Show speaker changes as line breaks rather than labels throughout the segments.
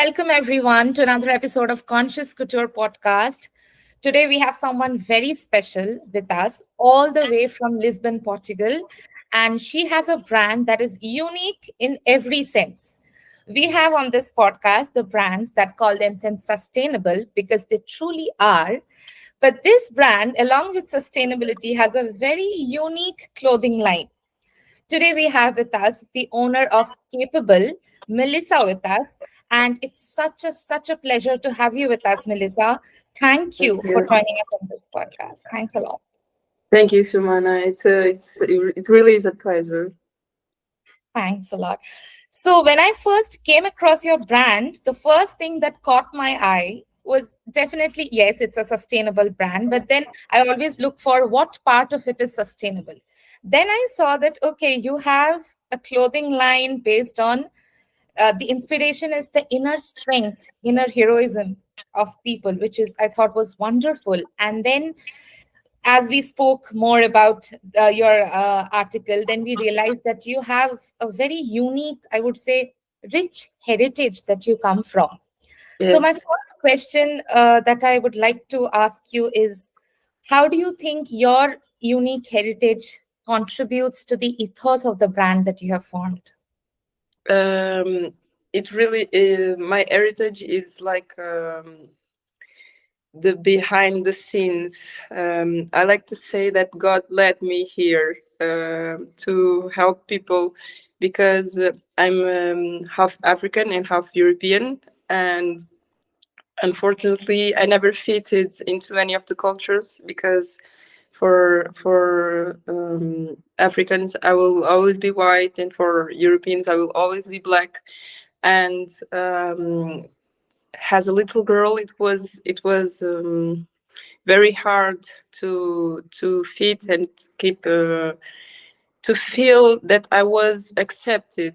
welcome everyone to another episode of Conscious Couture podcast. Today we have someone very special with us, all the way from Lisbon, Portugal, and she has a brand that is unique in every sense. We have on this podcast the brands that call themselves sustainable because they truly are. But this brand, along with sustainability, has a very unique clothing line. Today we have with us the owner of Kapable, Mélissa, with us, and it's such a pleasure to have you with us, Mélissa. Thank
Thank
you for
you.
joining us on this podcast. Thanks a lot.
Thank you, Sumana. It really is a pleasure.
Thanks a lot. So when I first came across your brand, the first thing that caught my eye was definitely, yes, it's a sustainable brand, but then I always look for what part of it is sustainable. Then I saw that, okay, you have a clothing line based on the inspiration is the inner strength, inner heroism of people, which is I thought was wonderful. And then as we spoke more about your article, then we realized that you have a very unique, I would say, rich heritage that you come from. So
Yes.
my first question that I would like to ask you is, how do you think your unique heritage contributes to the ethos of the brand that you have formed?
Um, it really is, my heritage is like the behind the scenes. I like to say that God led me here to help people because I'm half African and half European, and unfortunately, I never fitted into any of the cultures because for Africans, I will always be white, and for Europeans, I will always be black. And as a little girl, it was very hard to fit and keep to feel that I was accepted.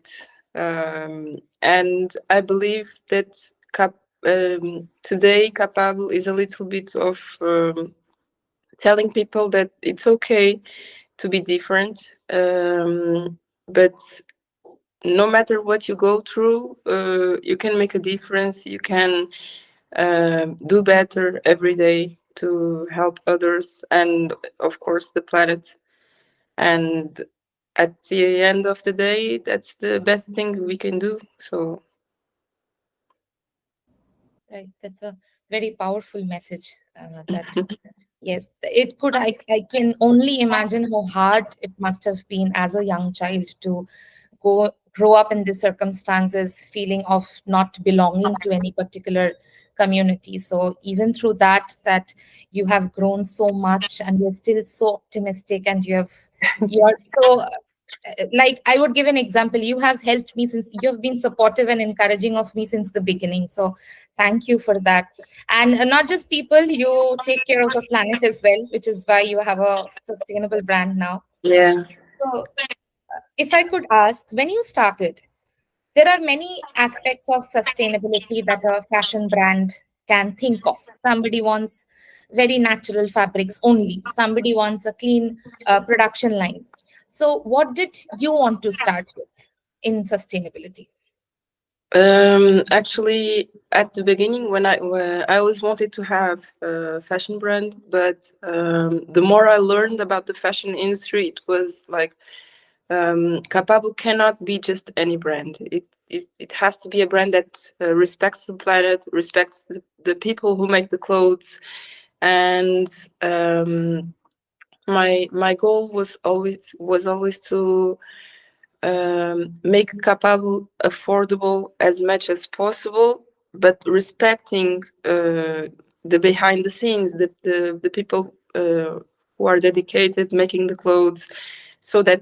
And I believe that today Kapable is a little bit of telling people that it's okay to be different, but no matter what you go through, you can make a difference. You can do better every day to help others and, of course, the planet. And at the end of the day, that's the best thing we can do. So,
Right, that's a very powerful message. That yes, it could. I can only imagine how hard it must have been as a young child to go grow up in these circumstances, feeling of not belonging to any particular community. So even through that you have grown so much, and you're still so optimistic, and you're so like I would give an example. You have helped me since you've been supportive and encouraging of me since the beginning. So thank you for that. And not just people, you take care of the planet as well, which is why you have a sustainable brand now.
yeah.
So if I could ask, when you started, there are many aspects of sustainability that a fashion brand can think of. Somebody wants very natural fabrics only, somebody wants a clean production line. So, what did you want to start with in sustainability?
Actually, at the beginning, when I always wanted to have a fashion brand, but the more I learned about the fashion industry, it was like Kapable cannot be just any brand. It has to be a brand that respects the planet, respects the people who make the clothes, and my goal was always to make Kapable affordable as much as possible, but respecting the behind the scenes, the people who are dedicated making the clothes, so that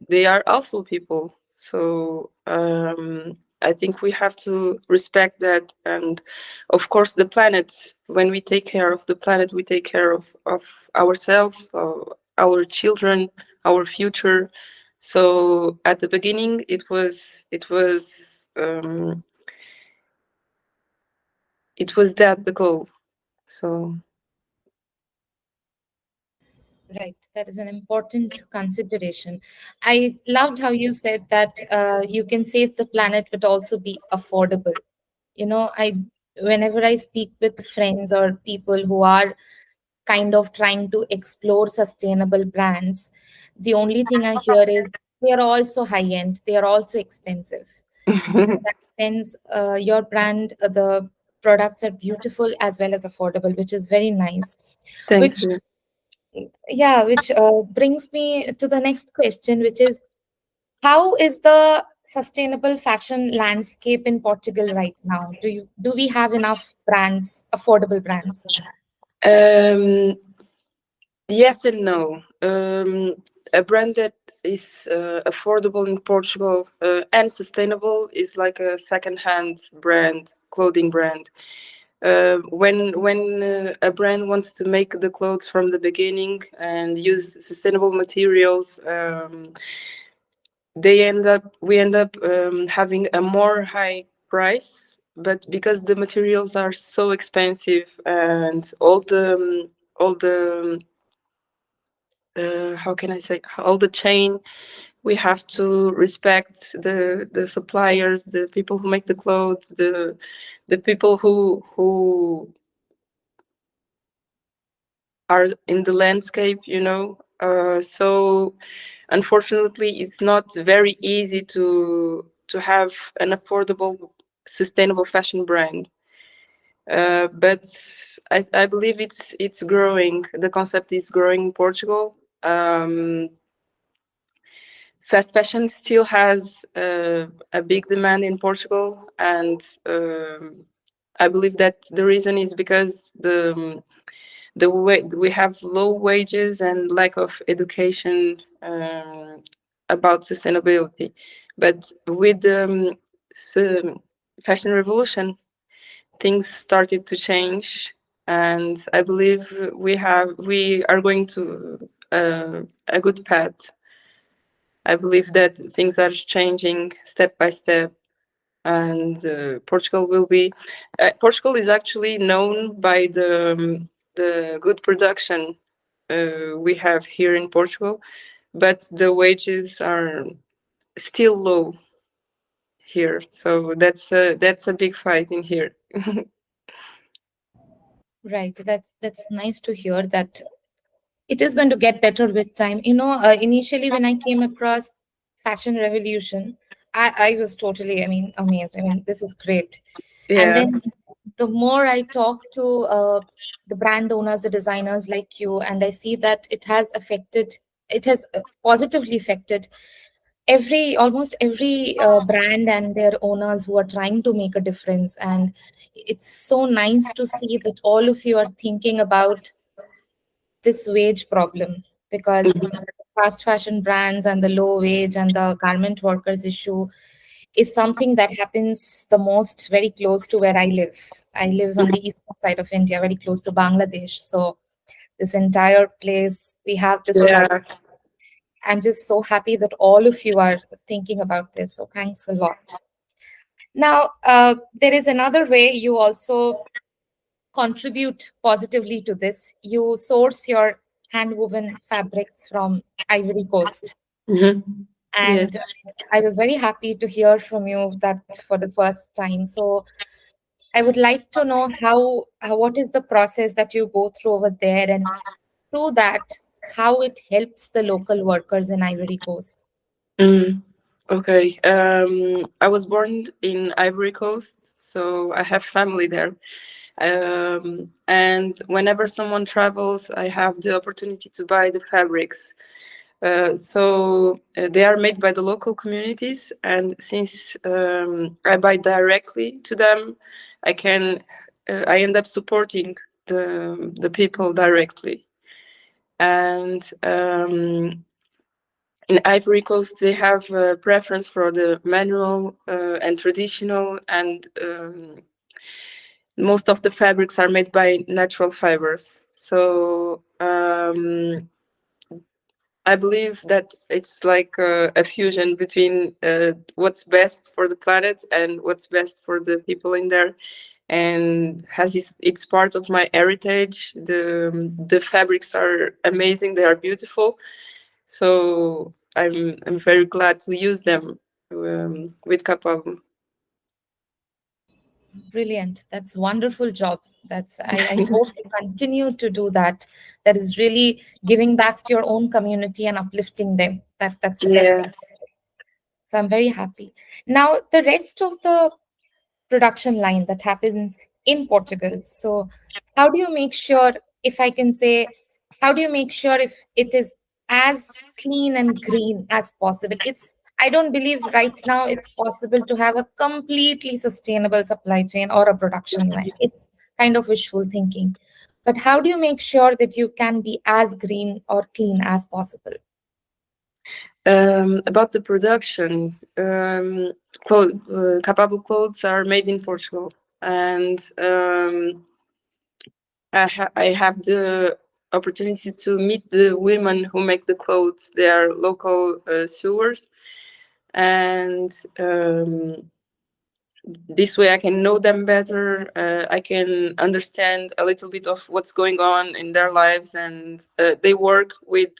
they are also people. So I think we have to respect that, and of course the planet. When we take care of the planet, we take care of ourselves, of our children, our future. So at the beginning, it was that the goal. So
Right, that is an important consideration. I loved how you said that you can save the planet but also be affordable. I whenever I speak with friends or people who are kind of trying to explore sustainable brands, the only thing I hear is they are also high end, they are also expensive. So in that sense, your brand, the products are beautiful as well as affordable, which is very nice.
Thank
Which,
you.
yeah, which brings me to the next question, which is, how is the sustainable fashion landscape in Portugal right now? Do we have enough brands, affordable brands?
Um, yes and no. A brand that is affordable in Portugal and sustainable is like a second-hand brand, clothing brand. When a brand wants to make the clothes from the beginning and use sustainable materials, we end up having a more high price, but because the materials are so expensive and all the how can I say, all the chain, we have to respect the suppliers, the people who make the clothes, the people who are in the landscape, so unfortunately it's not very easy to have an affordable sustainable fashion brand, but I believe it's growing. The concept is growing in Portugal. Fast fashion still has a big demand in Portugal, and I believe that the reason is because the way we have low wages and lack of education about sustainability. But with the fashion revolution, things started to change, and I believe we are going to a good path. I believe that things are changing step by step, and Portugal will be. Portugal is actually known by the good production we have here in Portugal, but the wages are still low here. So that's a big fight in here.
Right. That's nice to hear that it is going to get better with time. Initially when I came across fashion revolution, I was totally, amazed. I mean, this is great. And
Yeah.
then the more I talk to the brand owners, the designers like you, and I see that it has positively affected almost every brand and their owners who are trying to make a difference. And it's so nice to see that all of you are thinking about this wage problem, because fast fashion brands and the low wage and the garment workers issue is something that happens the most very close to where I live. I live on the eastern side of India, very close to Bangladesh. So this entire place, we have this struggle.
Yeah.
I'm just so happy that all of you are thinking about this. So thanks a lot. Now, there is another way you also contribute positively to this. You source your hand woven fabrics from Ivory Coast.
Mhm.
And
Yes.
I was very happy to hear from you that for the first time. So I would like to know what is the process that you go through over there, and through that, how it helps the local workers in Ivory Coast.
Mm. Okay. I was born in Ivory Coast, so I have family there. And whenever someone travels, I have the opportunity to buy the fabrics. So they are made by the local communities, and since I buy directly to them, I end up supporting the people directly. And in Ivory Coast, they have a preference for the manual and traditional, and most of the fabrics are made by natural fibers. So I believe that it's like a fusion between what's best for the planet and what's best for the people in there, and it's part of my heritage. The fabrics are amazing; they are beautiful. So I'm very glad to use them with Kapable.
Brilliant. That's wonderful job. I hope you continue to do that. That is really giving back to your own community and uplifting them. That's the best thing.
Yeah.
So I'm very happy. Now the rest of the production line that happens in Portugal. So, how do you make sure, if I can say, how do you make sure if it is as clean and green as possible? I don't believe right now it's possible to have a completely sustainable supply chain or a production line. It's kind of wishful thinking. But how do you make sure that you can be as green or clean as possible?
About the production, Kapable clothes are made in Portugal, and I have the opportunity to meet the women who make the clothes. They are local sewers, and this way I can know them better. I can understand a little bit of what's going on in their lives, and they work with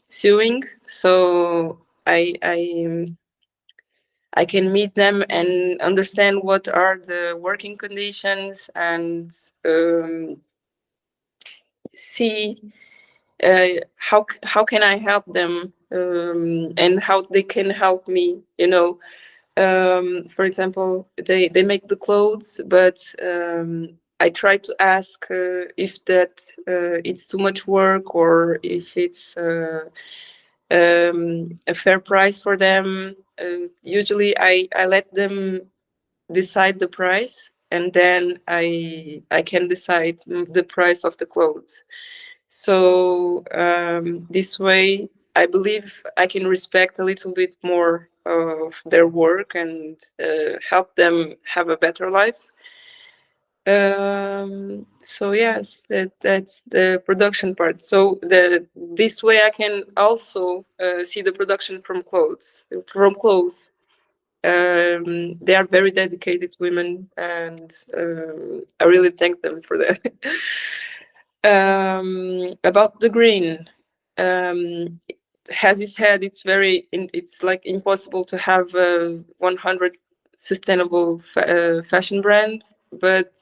sewing, so I can meet them and understand what are the working conditions, and see how can I help them, and how they can help me. For example, they make the clothes, but I try to ask if that it's too much work, or if it's a fair price for them. Usually, I let them decide the price, and then I can decide the price of the clothes. So this way, I believe I can respect a little bit more of their work, and help them have a better life. So yes, that's the production part. So this way I can also see the production from clothes, from clothes. They are very dedicated women, and I really thank them for that. About the green, um, as you said, it's like impossible to have a 100 sustainable fashion brand, but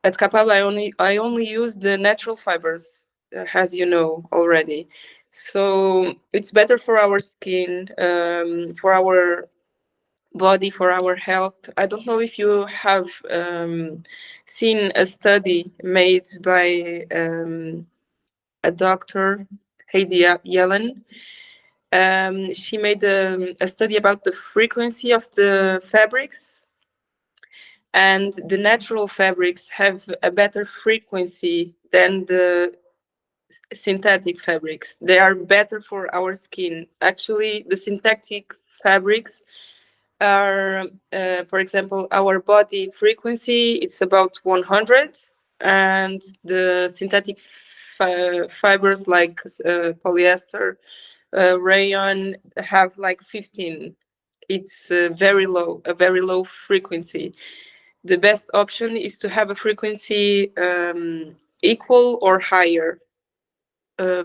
at Kapable, I only use the natural fibers, as you know already. So it's better for our skin, for our body, for our health. I don't know if you have seen a study made by a doctor, Heidi Yellen. She made a study about the frequency of the fabrics, and the natural fabrics have a better frequency than the synthetic fabrics. They are better for our skin. Actually, the synthetic fabrics are, for example, our body frequency, it's about 100, and the synthetic fibers like polyester, rayon have like 15. It's a very low frequency. The best option is to have a frequency equal or higher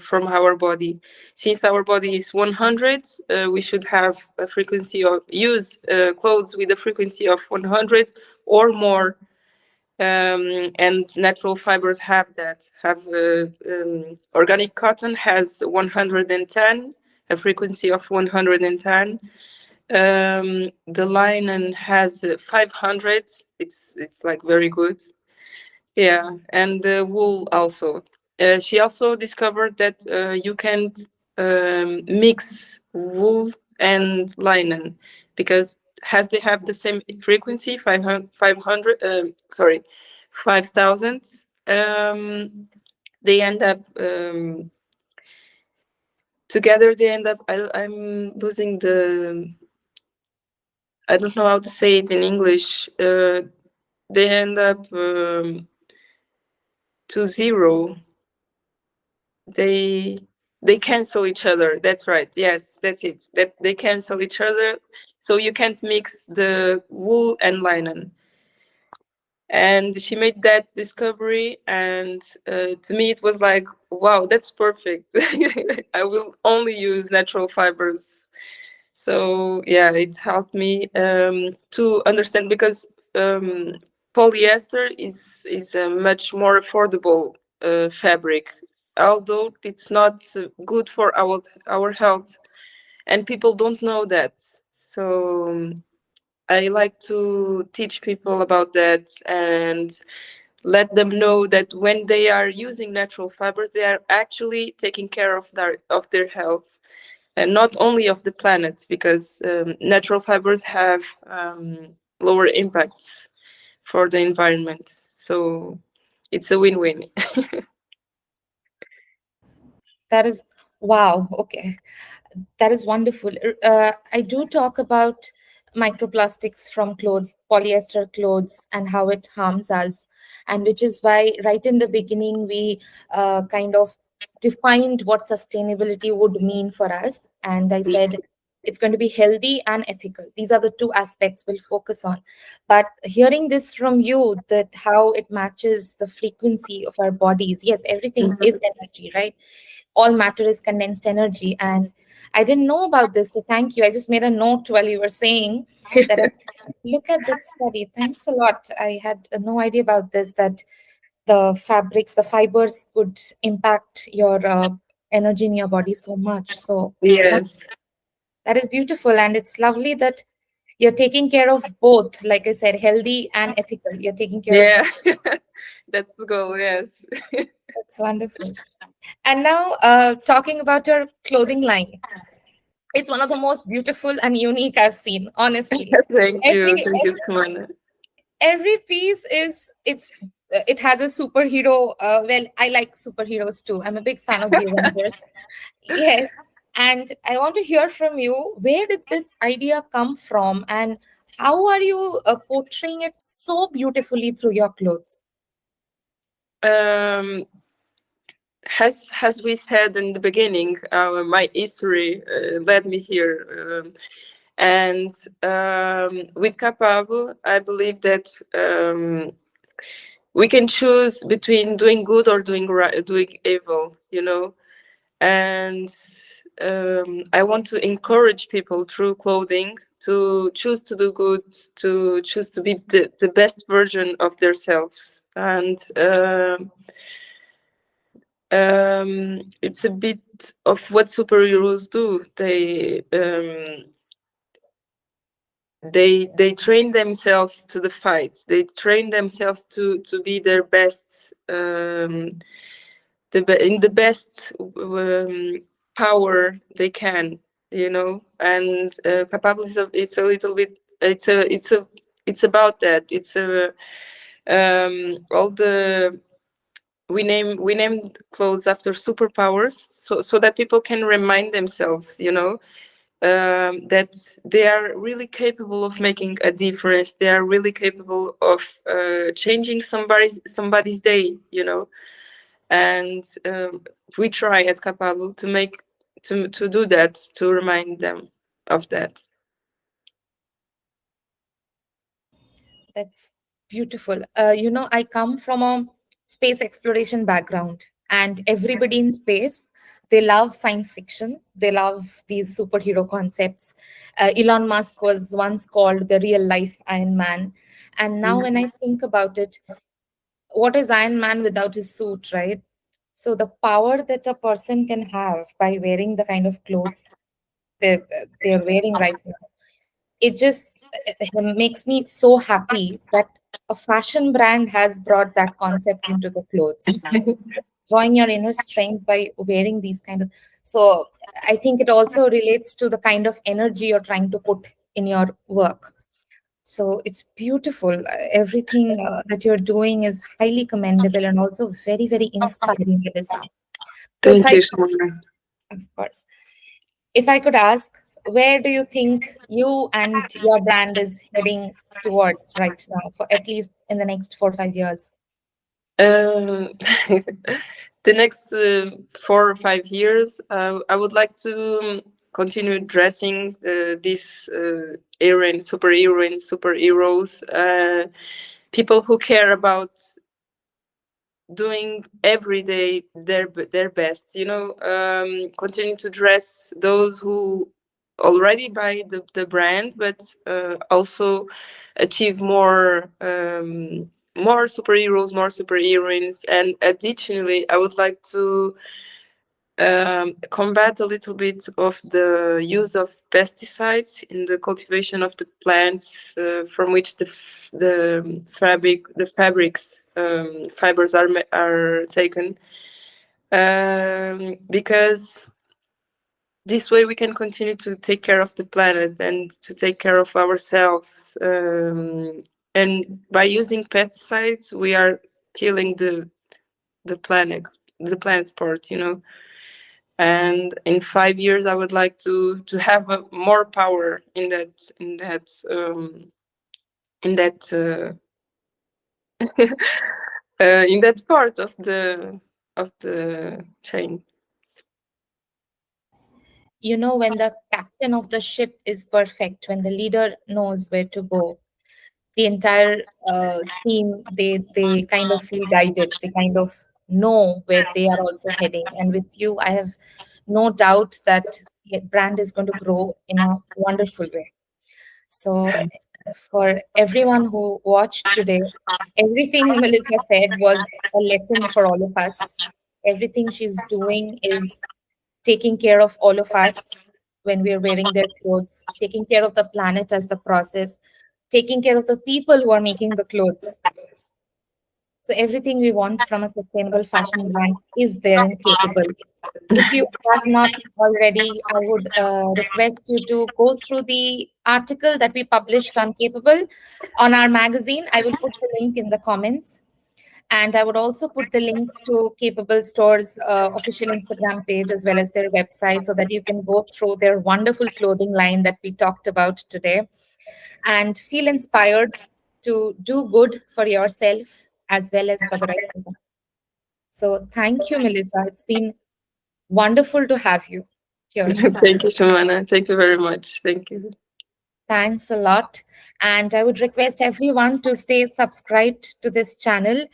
from our body. Since our body is 100, we should have a frequency of use clothes with a frequency of 100 or more. And natural fibers have that. Have organic cotton has 110, a frequency of 110. The linen has 500. It's like very good. Yeah, and the wool also. She also discovered that you can mix wool and linen, because as they have the same frequency, 500, sorry, 5,000, they end up together. They end up. I'm losing the. I don't know how to say it in English. They end up to zero. they they cancel each other. That's right. Yes, that's it. That they cancel each other, so you can't mix the wool and linen. And she made that discovery, and to me it was like, wow, that's perfect. I will only use natural fibers. So yeah, it helped me to understand, because um, polyester is a much more affordable fabric, although it's not good for our health, and people don't know that. So I like to teach people about that and let them know that when they are using natural fibers, they are actually taking care of their health, and not only of the planet, because natural fibers have lower impacts for the environment. So it's a win-win.
That is wow. Okay. That is wonderful. I do talk about microplastics from clothes, polyester clothes, and how it harms us. And which is why, right in the beginning, we kind of defined what sustainability would mean for us. And I said it's going to be healthy and ethical. These are the two aspects we'll focus on. But hearing this from you, that how it matches the frequency of our bodies, yes, everything is energy, right? All matter is condensed energy. And I didn't know about this, so thank you. I just made a note while you were saying that I look at that study. Thanks a lot. I had no idea about this, that the fabrics, the fibers could impact your energy in your body so much. So
Yes.
that is beautiful. And it's lovely that you're taking care of both, like I said, healthy and ethical. You're taking care of
Yeah.
both.
That's the goal. Yes.
That's wonderful. And now, talking about your clothing line, it's one of the most beautiful and unique I've seen, honestly.
Thank you.
Every
Thank you, Simona.
every piece is it has a superhero. Well, I like superheroes too. I'm a big fan of the Avengers. Yes, and I want to hear from you. Where did this idea come from, and how are you portraying it so beautifully through your clothes?
Um, as we said in the beginning, my history led me here. And with Kapable, I believe that we can choose between doing good or doing evil, And I want to encourage people through clothing to choose to do good, to choose to be the best version of themselves. And it's a bit of what superheroes do. They train themselves to the fight. They train themselves to be their best, in the best power they can, And Kapable it's a little bit. It's about that. It's a all the we named clothes after superpowers, so that people can remind themselves, that they are really capable of making a difference. They are really capable of changing somebody's day, And we try at Kapable to do that, to remind them of that.
That's beautiful. I come from a space exploration background, and everybody in space, they love science fiction. They love these superhero concepts. Elon Musk was once called the real life Iron Man. And now, when I think about it, what is Iron Man without his suit, right? So, the power that a person can have by wearing the kind of clothes that they're wearing right now, it just makes me so happy that a fashion brand has brought that concept into the clothes, drawing your inner strength by wearing these kind of. So I think it also relates to the kind of energy you're trying to put in your work. So it's beautiful. Everything that you're doing is highly commendable and also very, very inspiring, Melissa. So if
Thank
I,
you, Simona.
of course, if I could ask, where do you think you and your brand is heading towards right now, for at least in the next 4 or 5 years?
Um, the next 4 or 5 years, I would like to continue dressing these superheroes, people who care about doing every day their best. Continue to dress those who already by the brand, but also achieve more superheroes, more superheroines. And additionally, I would like to combat a little bit of the use of pesticides in the cultivation of the plants from which the fabrics fibers are taken, because this way we can continue to take care of the planet and to take care of ourselves, and by using pesticides we are killing the planet, the planet's part, you know. And in 5 years I would like to have more power in that in that part of the chain.
You know, when the captain of the ship is perfect, when the leader knows where to go, the entire team, they kind of feel guided. They kind of know where they are also heading. And with you, I have no doubt that the brand is going to grow in a wonderful way. So, for everyone who watched today, everything Melissa said was a lesson for all of us. Everything she's doing is taking care of all of us when we're wearing their clothes, taking care of the planet as the process, taking care of the people who are making the clothes. So everything we want from a sustainable fashion brand is there and capable. If you have not already, I would request you to go through the article that we published on Capable on our magazine. I will put the link in the comments. And I would also put the links to Capable Store's official Instagram page as well as their website so that you can go through their wonderful clothing line that we talked about today and feel inspired to do good for yourself as well as for the rest of us. So thank you, Melissa. It's been wonderful to have you here. It's
Thank you, Shamana. Thank you very much. Thank you.
Thanks a lot. And I would request everyone to stay subscribed to this channel.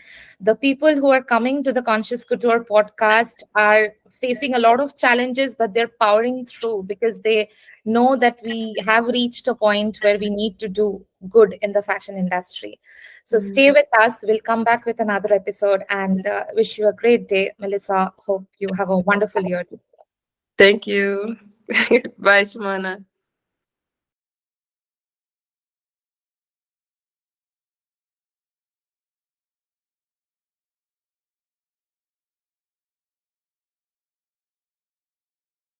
The people who are coming to the Conscious Couture podcast are facing a lot of challenges, but they're powering through because they know that we have reached a point where we need to do good in the fashion industry. So stay with us. We'll come back with another episode and wish you a great day. Melissa, hope you have a wonderful year.
Thank you. Bye, Shamana.